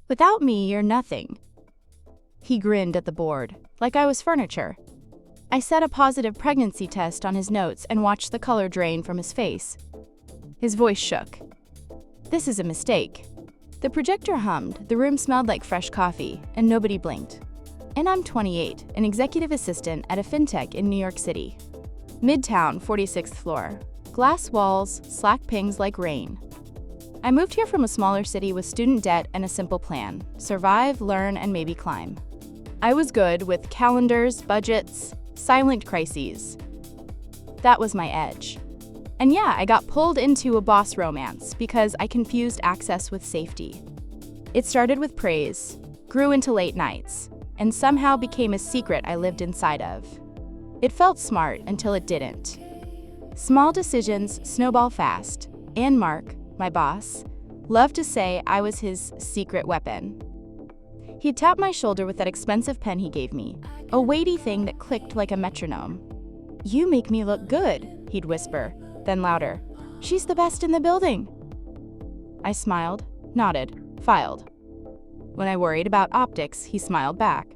Without me, you're nothing. He grinned at the board, like I was furniture. I set a positive pregnancy test on his notes and watched the color drain from his face. His voice shook. This is a mistake. The projector hummed, the room smelled like fresh coffee, and nobody blinked. And I'm 28, an executive assistant at a fintech in New York City. Midtown, 46th floor. Glass walls, slack pings like rain. I moved here from a smaller city with student debt and a simple plan: survive, learn, and maybe climb. I was good with calendars, budgets, silent crises. That was my edge. And yeah, I got pulled into a boss romance because I confused access with safety. It started with praise, grew into late nights, and somehow became a secret I lived inside of. It felt smart until it didn't. Small decisions snowball fast, and Mark, my boss, loved to say I was his secret weapon. He'd tap my shoulder with that expensive pen he gave me, a weighty thing that clicked like a metronome. "You make me look good," he'd whisper, then louder, "She's the best in the building." I smiled, nodded, filed. When I worried about optics, he smiled back.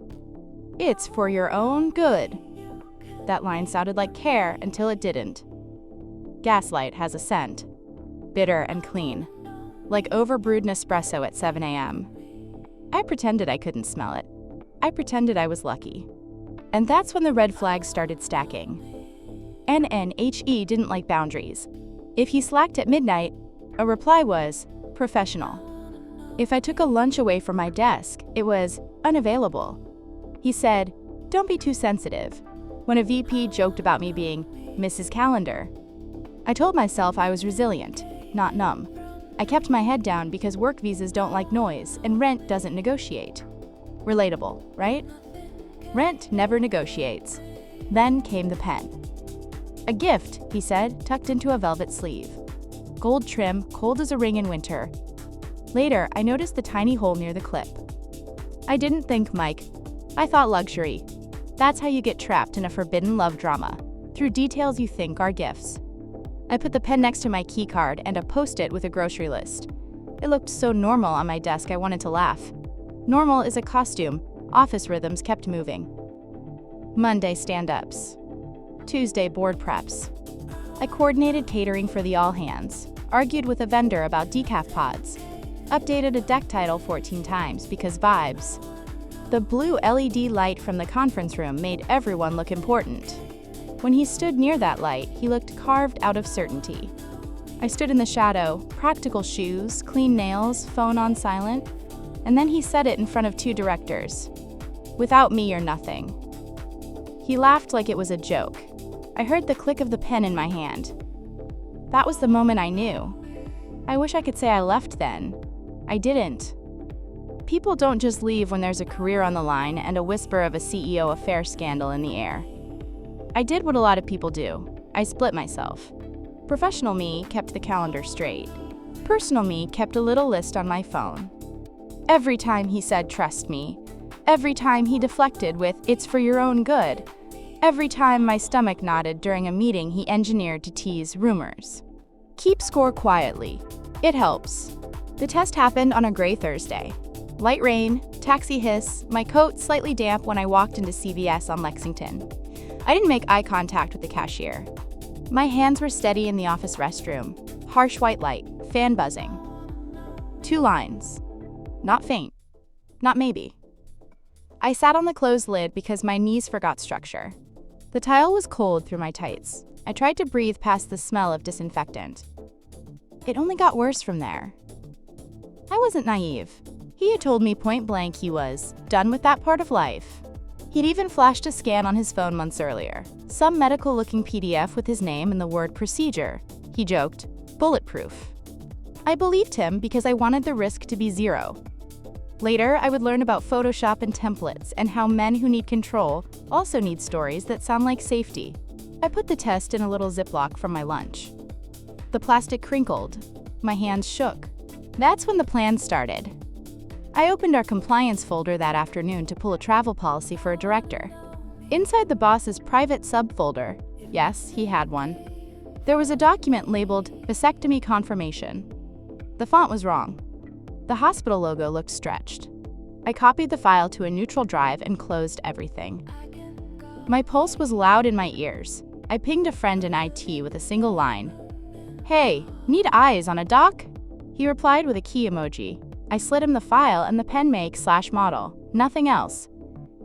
"It's for your own good." That line sounded like care until it didn't. Gaslight has a scent, bitter and clean, like overbrewed Nespresso at 7 a.m. I pretended I couldn't smell it. I pretended I was lucky. And that's when the red flags started stacking. NNHE didn't like boundaries. If he slacked at midnight, a reply was professional. If I took a lunch away from my desk, it was unavailable. He said, "Don't be too sensitive," when a VP joked about me being Mrs. Calendar. I told myself I was resilient, not numb. I kept my head down because work visas don't like noise and rent doesn't negotiate. Relatable, right? Rent never negotiates. Then came the pen. "A gift," he said, tucked into a velvet sleeve. Gold trim, cold as a ring in winter. Later, I noticed the tiny hole near the clip. I didn't think Mike. I thought luxury. That's how you get trapped in a forbidden love drama, through details you think are gifts. I put the pen next to my key card and a post-it with a grocery list. It looked so normal on my desk I wanted to laugh. Normal is a costume. Office rhythms kept moving. Monday stand-ups. Tuesday board preps. I coordinated catering for the all-hands, argued with a vendor about decaf pods, updated a deck title 14 times because vibes. The blue LED light from the conference room made everyone look important. When he stood near that light, he looked carved out of certainty. I stood in the shadow, practical shoes, clean nails, phone on silent, and then he said it in front of 2 directors. "Without me, you're nothing." He laughed like it was a joke. I heard the click of the pen in my hand. That was the moment I knew. I wish I could say I left then. I didn't. People don't just leave when there's a career on the line and a whisper of a CEO affair scandal in the air. I did what a lot of people do. I split myself. Professional me kept the calendar straight. Personal me kept a little list on my phone. Every time he said, "Trust me," every time he deflected with, "It's for your own good," every time my stomach nodded during a meeting he engineered to tease rumors. Keep score quietly. It helps. The test happened on a gray Thursday. Light rain, taxi hiss, my coat slightly damp when I walked into CVS on Lexington. I didn't make eye contact with the cashier. My hands were steady in the office restroom. Harsh white light, fan buzzing. 2 lines. Not faint. Not maybe. I sat on the closed lid because my knees forgot structure. The tile was cold through my tights. I tried to breathe past the smell of disinfectant. It only got worse from there. I wasn't naive. He had told me point blank he was done with that part of life. He'd even flashed a scan on his phone months earlier. Some medical-looking PDF with his name and the word procedure. He joked, bulletproof. I believed him because I wanted the risk to be 0. Later, I would learn about Photoshop and templates and how men who need control also need stories that sound like safety. I put the test in a little Ziploc from my lunch. The plastic crinkled. My hands shook. That's when the plan started. I opened our compliance folder that afternoon to pull a travel policy for a director. Inside the boss's private subfolder, yes, he had one, there was a document labeled Vasectomy Confirmation. The font was wrong. The hospital logo looked stretched. I copied the file to a neutral drive and closed everything. My pulse was loud in my ears. I pinged a friend in IT with a single line. "Hey, need eyes on a doc?" He replied with a key emoji. I slid him the file and the pen make/model. Nothing else.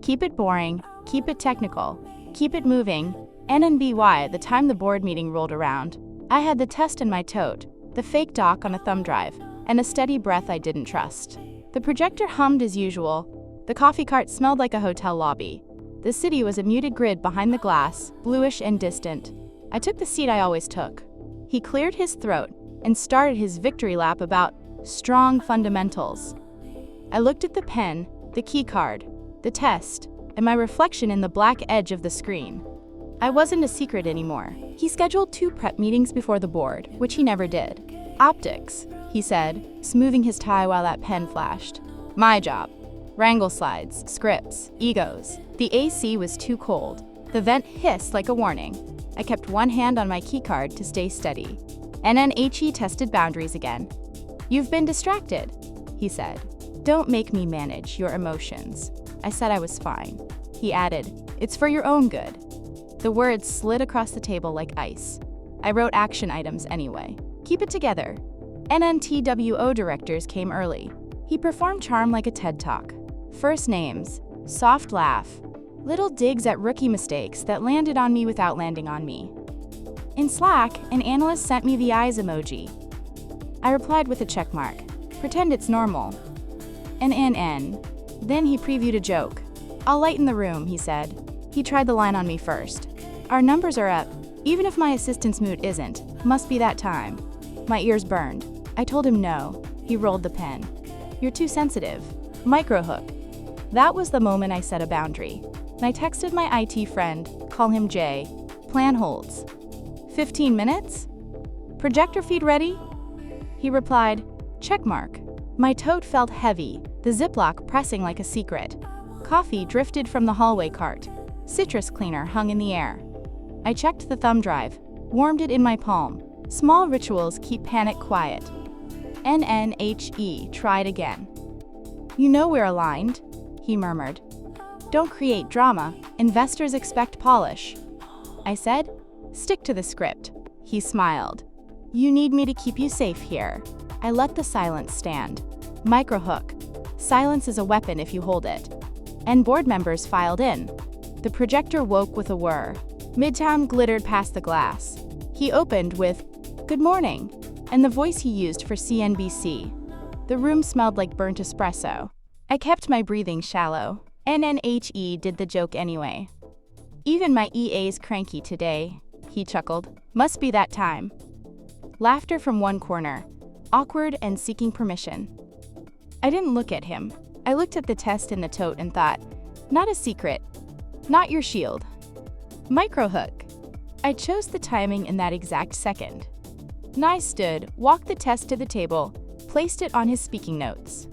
Keep it boring, keep it technical, keep it moving. NNBY at the time the board meeting rolled around. I had the test in my tote, the fake doc on a thumb drive, and a steady breath I didn't trust. The projector hummed as usual. The coffee cart smelled like a hotel lobby. The city was a muted grid behind the glass, bluish and distant. I took the seat I always took. He cleared his throat and started his victory lap about strong fundamentals. I looked at the pen, the key card, the test, and my reflection in the black edge of the screen. I wasn't a secret anymore. He scheduled 2 prep meetings before the board, which he never did. "Optics," he said, smoothing his tie while that pen flashed. "My job. Wrangle slides, scripts, egos." The AC was too cold. The vent hissed like a warning. I kept one hand on my keycard to stay steady. NNHE tested boundaries again. "You've been distracted," he said. "Don't make me manage your emotions." I said I was fine. He added, "It's for your own good." The words slid across the table like ice. I wrote action items anyway. "Keep it together." NNTWO directors came early. He performed charm like a TED Talk. First names, soft laugh, little digs at rookie mistakes that landed on me without landing on me. In Slack, an analyst sent me the eyes emoji. I replied with a check mark. Pretend it's normal. NNN. Then he previewed a joke. "I'll lighten the room," he said. He tried the line on me first. "Our numbers are up. Even if my assistant's mood isn't, must be that time." My ears burned. I told him no. He rolled the pen. "You're too sensitive." Microhook. That was the moment I set a boundary. I texted my IT friend, call him Jay. "Plan holds. 15 minutes? Projector feed ready?" He replied, "Checkmark." My tote felt heavy, the Ziploc pressing like a secret. Coffee drifted from the hallway cart. Citrus cleaner hung in the air. I checked the thumb drive, warmed it in my palm. Small rituals keep panic quiet. NNHE tried again. "You know we're aligned," he murmured. "Don't create drama. Investors expect polish." I said, "Stick to the script." He smiled. "You need me to keep you safe here." I let the silence stand. Microhook. Silence is a weapon if you hold it. And board members filed in. The projector woke with a whir. Midtown glittered past the glass. He opened with, "Good morning," and the voice he used for CNBC. The room smelled like burnt espresso. I kept my breathing shallow. NNHE did the joke anyway. "Even my EA's cranky today," he chuckled. "Must be that time." Laughter from one corner, awkward and seeking permission. I didn't look at him. I looked at the test in the tote and thought, not a secret, not your shield. Microhook. I chose the timing in that exact second. Nye stood, walked the test to the table, placed it on his speaking notes.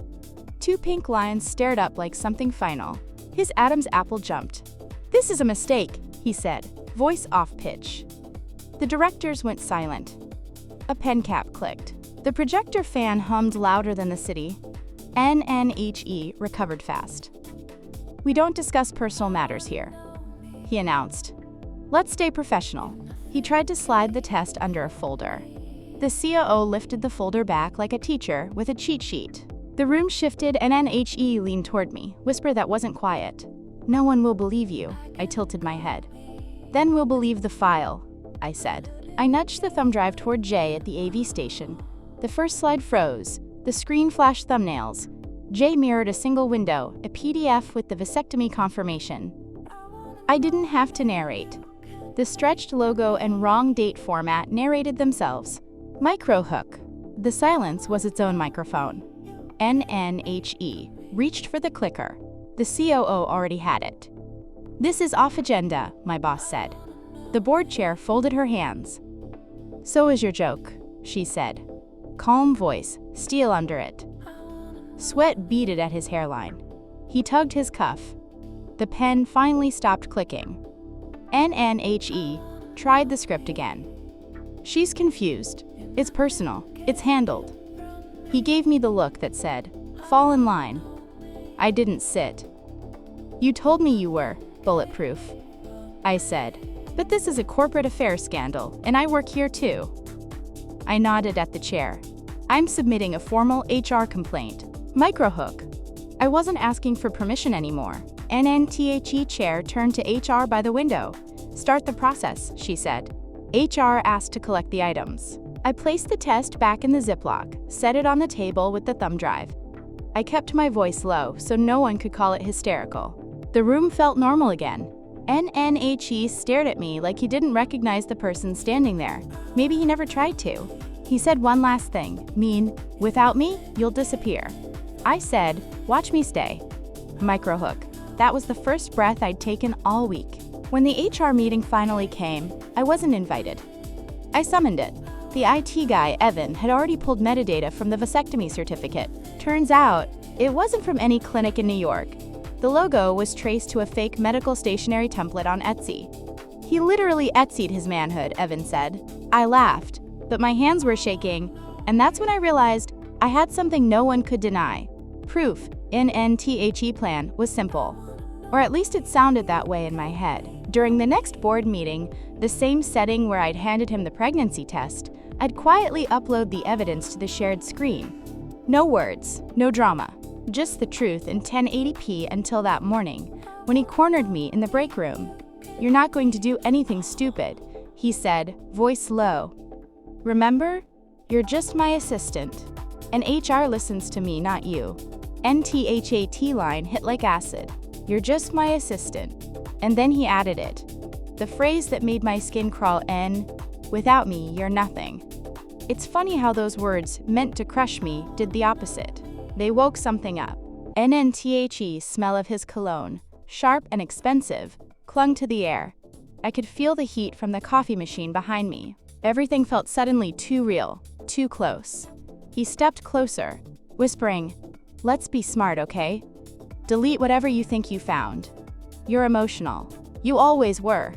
2 pink lines stared up like something final. His Adam's apple jumped. "This is a mistake," he said, voice off pitch. The directors went silent. A pen cap clicked. The projector fan hummed louder than the city. NNHE recovered fast. "We don't discuss personal matters here," he announced. "Let's stay professional." He tried to slide the test under a folder. The COO lifted the folder back like a teacher with a cheat sheet. The room shifted and NNHE leaned toward me, whisper that wasn't quiet. "No one will believe you," I tilted my head. "Then we'll believe the file," I said. I nudged the thumb drive toward Jay at the AV station. The first slide froze. The screen flashed thumbnails. Jay mirrored a single window, a PDF with the vasectomy confirmation. I didn't have to narrate. The stretched logo and wrong date format narrated themselves. Microhook. The silence was its own microphone. NNHE reached for the clicker. The COO already had it. "This is off agenda," my boss said. The board chair folded her hands. "So is your joke," she said. Calm voice, steel under it. Sweat beaded at his hairline. He tugged his cuff. The pen finally stopped clicking. NNHE tried the script again. "She's confused. It's personal. It's handled." He gave me the look that said, "Fall in line." I didn't sit. "You told me you were bulletproof," I said. "But this is a corporate affairs scandal, and I work here too." I nodded at the chair. "I'm submitting a formal HR complaint." Microhook. I wasn't asking for permission anymore. NNTHE chair turned to HR by the window. "Start the process," she said. HR asked to collect the items. I placed the test back in the Ziploc, set it on the table with the thumb drive. I kept my voice low so no one could call it hysterical. The room felt normal again. NNHE stared at me like he didn't recognize the person standing there. Maybe he never tried to. He said one last thing, "Mean, without me, you'll disappear." I said, "Watch me stay." Microhook. That was the first breath I'd taken all week. When the HR meeting finally came, I wasn't invited. I summoned it. The IT guy, Evan, had already pulled metadata from the vasectomy certificate. Turns out, it wasn't from any clinic in New York. The logo was traced to a fake medical stationery template on Etsy. He literally Etsy'd his manhood, Evan said. I laughed, but my hands were shaking, and that's when I realized I had something no one could deny. Proof, NNTHE plan, was simple. Or at least it sounded that way in my head. During the next board meeting, the same setting where I'd handed him the pregnancy test, I'd quietly upload the evidence to the shared screen. No words, no drama, just the truth in 1080p until that morning, when he cornered me in the break room. "You're not going to do anything stupid," he said, voice low. "Remember? You're just my assistant. And HR listens to me, not you." NTHAT line hit like acid. "You're just my assistant." And then he added it. The phrase that made my skin crawl, without me, you're nothing. It's funny how those words, meant to crush me, did the opposite. They woke something up. NNTHE smell of his cologne, sharp and expensive, clung to the air. I could feel the heat from the coffee machine behind me. Everything felt suddenly too real, too close. He stepped closer, whispering, "Let's be smart, okay? Delete whatever you think you found. You're emotional. You always were."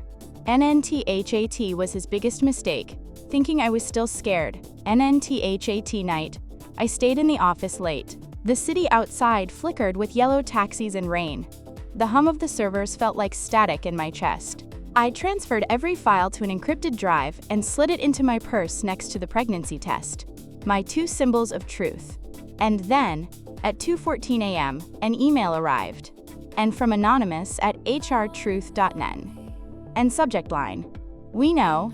NNTHAT was his biggest mistake, thinking I was still scared. NNTHAT night. I stayed in the office late. The city outside flickered with yellow taxis and rain. The hum of the servers felt like static in my chest. I transferred every file to an encrypted drive and slid it into my purse next to the pregnancy test, my two symbols of truth. And then, at 2:14 a.m., an email arrived, and from Anonymous at hrtruth.net. And subject line, "We know."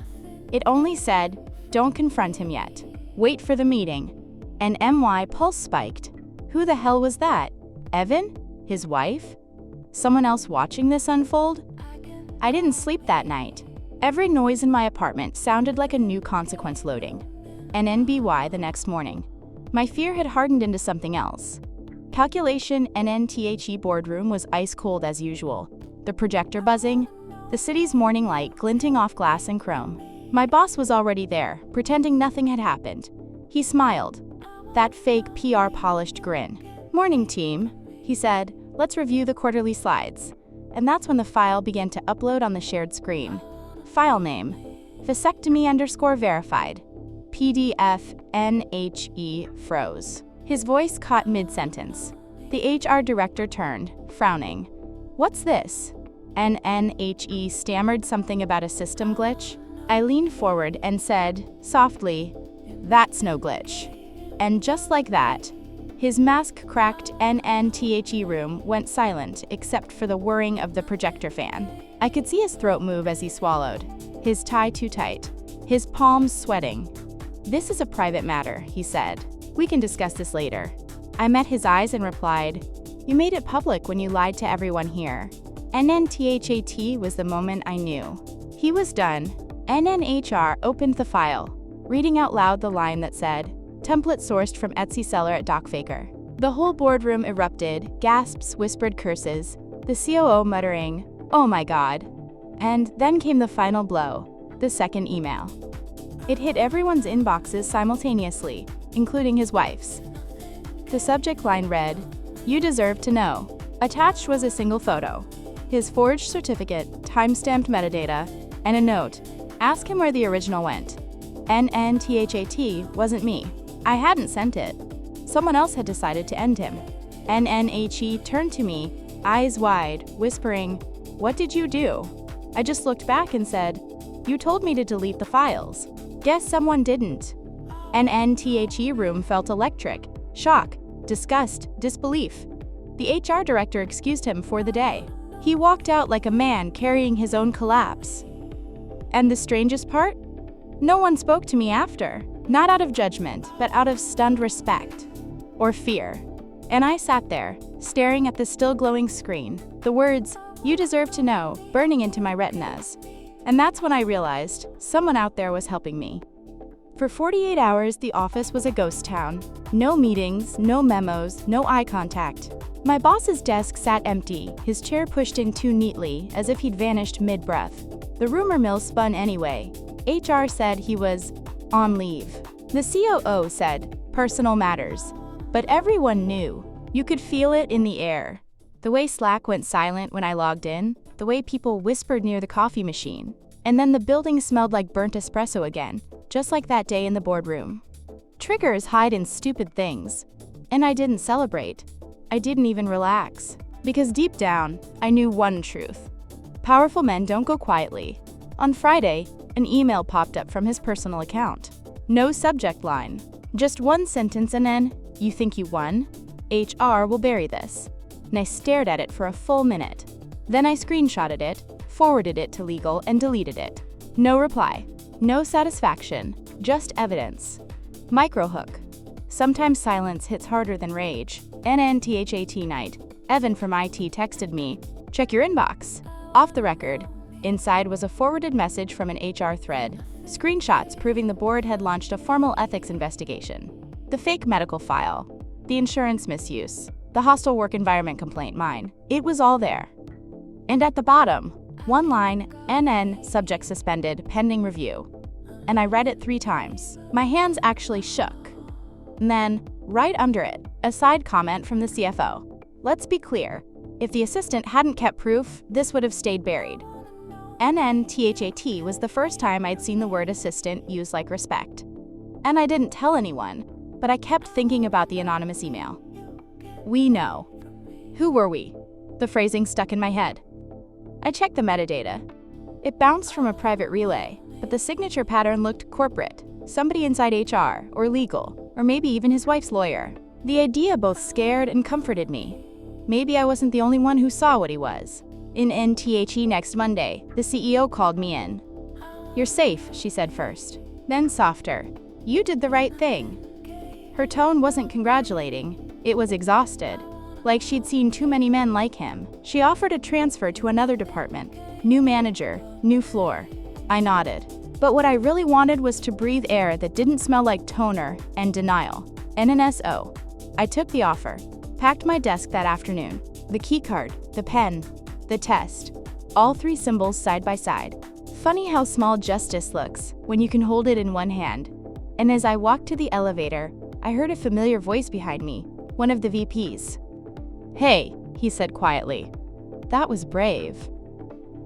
It only said, "Don't confront him yet. Wait for the meeting." And my pulse spiked. Who the hell was that? Evan? His wife? Someone else watching this unfold? I didn't sleep that night. Every noise in my apartment sounded like a new consequence loading. NNBY the next morning. My fear had hardened into something else. Calculation NNTHE boardroom was ice cold as usual. The projector buzzing, the city's morning light glinting off glass and chrome. My boss was already there, pretending nothing had happened. He smiled. That fake PR polished grin. "Morning, team," he said. "Let's review the quarterly slides." And that's when the file began to upload on the shared screen. File name, vasectomy_verified. PDF NHE froze. His voice caught mid-sentence. The HR director turned, frowning. "What's this?" NNHE stammered something about a system glitch. I leaned forward and said, softly, "That's no glitch." And just like that, his mask cracked. NNTHE room went silent except for the whirring of the projector fan. I could see his throat move as he swallowed, his tie too tight, his palms sweating. "This is a private matter," he said. "We can discuss this later." I met his eyes and replied, "You made it public when you lied to everyone here." NNTHAT was the moment I knew. He was done. NNHR opened the file, reading out loud the line that said, "Template sourced from Etsy seller at DocFaker." The whole boardroom erupted, gasps, whispered curses, the COO muttering, "Oh my God." And then came the final blow, the second email. It hit everyone's inboxes simultaneously, including his wife's. The subject line read, "You deserve to know." Attached was a single photo, his forged certificate, time-stamped metadata, and a note, "Ask him where the original went." NNTHAT wasn't me. I hadn't sent it. Someone else had decided to end him. NNHE turned to me, eyes wide, whispering, "What did you do?" I just looked back and said, "You told me to delete the files." Guess someone didn't. NNTHE room felt electric, shock, disgust, disbelief. The HR director excused him for the day. He walked out like a man carrying his own collapse. And the strangest part? No one spoke to me after. Not out of judgment, but out of stunned respect. Or fear. And I sat there, staring at the still glowing screen, the words, "You deserve to know," burning into my retinas. And that's when I realized someone out there was helping me. For 48 hours, the office was a ghost town. No meetings, no memos, no eye contact. My boss's desk sat empty, his chair pushed in too neatly, as if he'd vanished mid-breath. The rumor mill spun anyway. HR said he was on leave. The COO said, personal matters. But everyone knew. You could feel it in the air. The way Slack went silent when I logged in, the way people whispered near the coffee machine. And then the building smelled like burnt espresso again, just like that day in the boardroom. Triggers hide in stupid things. And I didn't celebrate. I didn't even relax. Because deep down, I knew one truth. Powerful men don't go quietly. On Friday, an email popped up from his personal account. No subject line. Just one sentence and then, "You think you won? HR will bury this." And I stared at it for a full minute. Then I screenshotted it, forwarded it to legal, and deleted it. No reply. No satisfaction. Just evidence. Microhook. Sometimes silence hits harder than rage. NNTHAT night. Evan from IT texted me, "Check your inbox." Off the record. Inside was a forwarded message from an HR thread. Screenshots proving the board had launched a formal ethics investigation. The fake medical file. The insurance misuse. The hostile work environment complaint, mine. It was all there. And at the bottom, one line, NN, subject suspended, pending review. And I read it 3 times. My hands actually shook. And then, right under it, a side comment from the CFO. Let's be clear, if the assistant hadn't kept proof, this would have stayed buried. NNTHAT was the first time I'd seen the word assistant used like respect. And I didn't tell anyone, but I kept thinking about the anonymous email. We know. Who were we? The phrasing stuck in my head. I checked the metadata. It bounced from a private relay, but the signature pattern looked corporate, somebody inside HR or legal, or maybe even his wife's lawyer. The idea both scared and comforted me. Maybe I wasn't the only one who saw what he was. In NTHE next Monday, the CEO called me in. "You're safe," she said first. Then softer. "You did the right thing." Her tone wasn't congratulating, it was exhausted. Like she'd seen too many men like him. She offered a transfer to another department. New manager, new floor. I nodded. But what I really wanted was to breathe air that didn't smell like toner and denial. NNSO. I took the offer. Packed my desk that afternoon. The keycard, the pen, the test. All 3 symbols side by side. Funny how small justice looks when you can hold it in one hand. And as I walked to the elevator, I heard a familiar voice behind me, one of the VPs. "Hey," he said quietly. That was brave.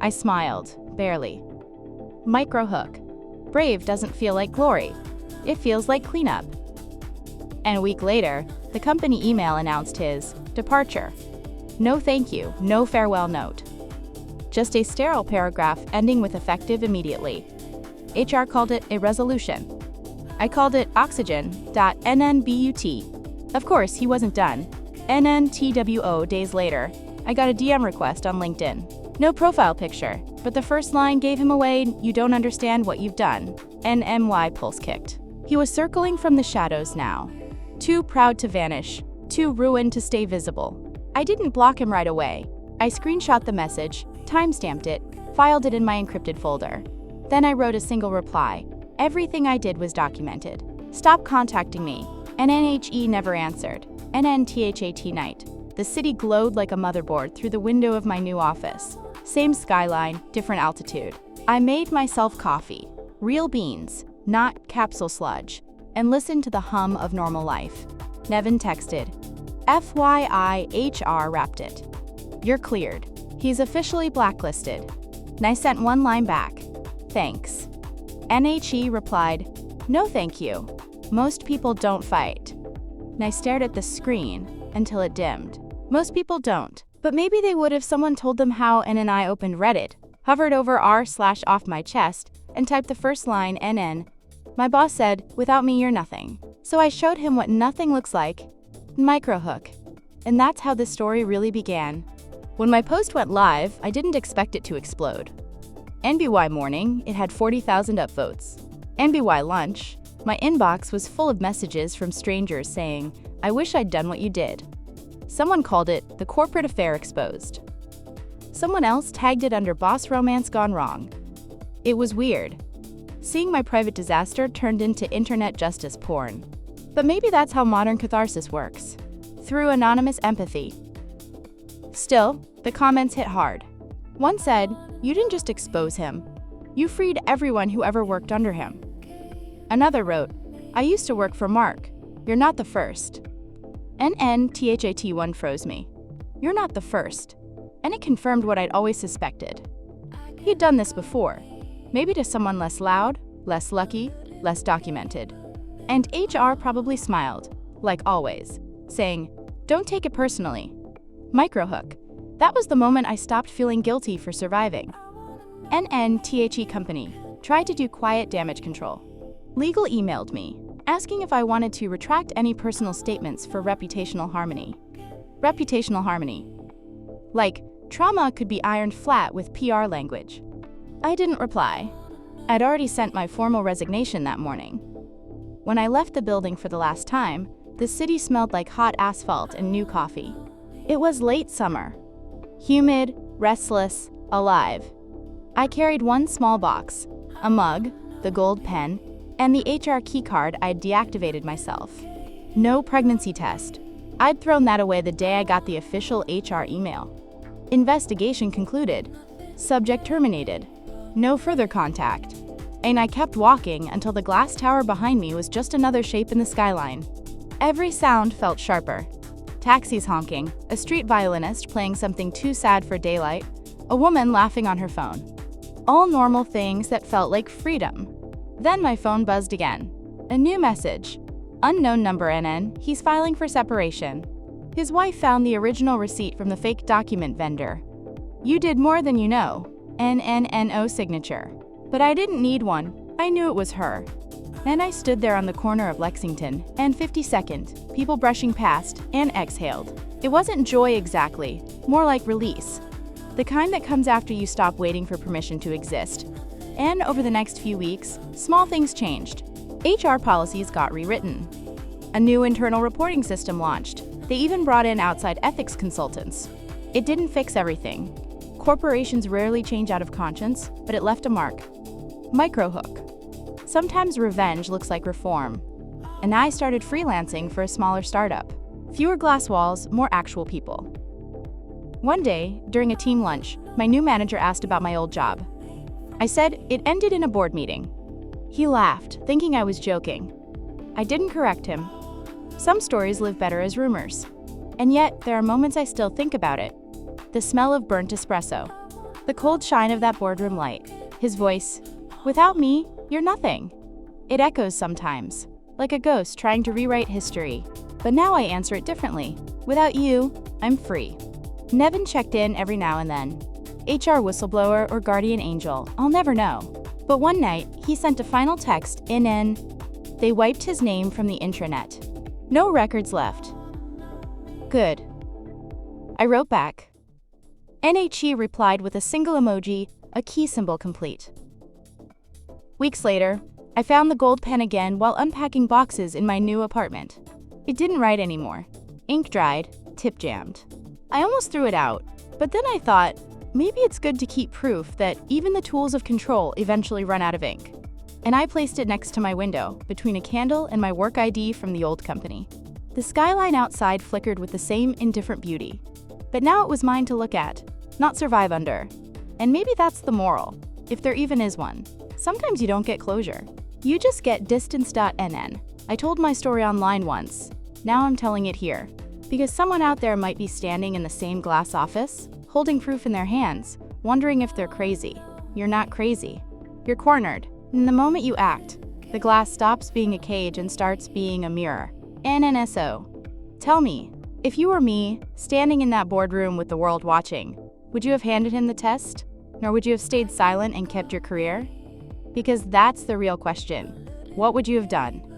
I smiled, barely. Microhook. Brave doesn't feel like glory. It feels like cleanup. And a week later, the company email announced his departure. No thank you, no farewell note. Just a sterile paragraph ending with effective immediately. HR called it a resolution. I called it oxygen.nnbut. Of course, he wasn't done. NNTWO days later, I got a DM request on LinkedIn. No profile picture, but the first line gave him away, "You don't understand what you've done." NMY pulse kicked. He was circling from the shadows now. Too proud to vanish, too ruined to stay visible. I didn't block him right away. I screenshot the message, timestamped it, filed it in my encrypted folder. Then I wrote a single reply. Everything I did was documented. Stop contacting me. NNHE never answered. NNTHAT night. The city glowed like a motherboard through the window of my new office. Same skyline, different altitude. I made myself coffee. Real beans, not capsule sludge. And listened to the hum of normal life. Nevin texted. FYI, HR wrapped it. You're cleared. He's officially blacklisted. And I sent one line back. Thanks. NHE replied, no thank you. Most people don't fight. and I stared at the screen until it dimmed. Most people don't, but maybe they would if someone told them how. And I opened Reddit, hovered over r/off my chest, and typed the first line NN. My boss said, "Without me, you're nothing." So I showed him what nothing looks like. Microhook. And that's how this story really began. When my post went live, I didn't expect it to explode. NBY morning, it had 40,000 upvotes. NBY lunch, my inbox was full of messages from strangers saying, "I wish I'd done what you did." Someone called it the corporate affair exposed. Someone else tagged it under boss romance gone wrong. It was weird. Seeing my private disaster turned into internet justice porn. But maybe that's how modern catharsis works. Through anonymous empathy. Still, the comments hit hard. One said, "You didn't just expose him. You freed everyone who ever worked under him." Another wrote, "I used to work for Mark. You're not the first." NNTHAT1 froze me. "You're not the first." And it confirmed what I'd always suspected. He'd done this before. Maybe to someone less loud, less lucky, less documented. And HR probably smiled, like always, saying, "Don't take it personally." Microhook. That was the moment I stopped feeling guilty for surviving. NNTHE Company tried to do quiet damage control. Legal emailed me, asking if I wanted to retract any personal statements for reputational harmony. Reputational harmony. Like, trauma could be ironed flat with PR language. I didn't reply. I'd already sent my formal resignation that morning. When I left the building for the last time, the city smelled like hot asphalt and new coffee. It was late summer. Humid, restless, alive. I carried one small box, a mug, the gold pen, and the HR keycard I'd deactivated myself. No pregnancy test. I'd thrown that away the day I got the official HR email. Investigation concluded. Subject terminated. No further contact. And I kept walking until the glass tower behind me was just another shape in the skyline. Every sound felt sharper. Taxis honking, a street violinist playing something too sad for daylight, a woman laughing on her phone. All normal things that felt like freedom. Then my phone buzzed again. A new message. Unknown number NN, he's filing for separation. His wife found the original receipt from the fake document vendor. You did more than you know. NNNO signature. But I didn't need one. I knew it was her. And I stood there on the corner of Lexington and 52nd, people brushing past, and exhaled. It wasn't joy exactly, more like release. The kind that comes after you stop waiting for permission to exist. And over the next few weeks, small things changed. HR policies got rewritten. A new internal reporting system launched. They even brought in outside ethics consultants. It didn't fix everything. Corporations rarely change out of conscience, but it left a mark. Microhook. Sometimes revenge looks like reform. And I started freelancing for a smaller startup. Fewer glass walls, more actual people. One day, during a team lunch, my new manager asked about my old job. I said it ended in a board meeting. He laughed, thinking I was joking. I didn't correct him. Some stories live better as rumors. And yet, there are moments I still think about it. The smell of burnt espresso. The cold shine of that boardroom light. His voice. "Without me, you're nothing." It echoes sometimes, like a ghost trying to rewrite history. But now I answer it differently. Without you, I'm free. Nevin checked in every now and then. HR whistleblower or guardian angel, I'll never know. But one night, he sent a final text They wiped his name from the intranet. No records left. Good. I wrote back. NHE replied with a single emoji, a key symbol complete. Weeks later, I found the gold pen again while unpacking boxes in my new apartment. It didn't write anymore. Ink dried, tip jammed. I almost threw it out, but then I thought, maybe it's good to keep proof that even the tools of control eventually run out of ink. And I placed it next to my window, between a candle and my work ID from the old company. The skyline outside flickered with the same indifferent beauty. But now it was mine to look at, not survive under. And maybe that's the moral, if there even is one. Sometimes you don't get closure. You just get distance.nn. I told my story online once. Now I'm telling it here. Because someone out there might be standing in the same glass office, holding proof in their hands, wondering if they're crazy. You're not crazy. You're cornered. In the moment you act, the glass stops being a cage and starts being a mirror. NNSO. Tell me, if you were me, standing in that boardroom with the world watching, would you have handed him the test? Nor would you have stayed silent and kept your career? Because that's the real question. What would you have done?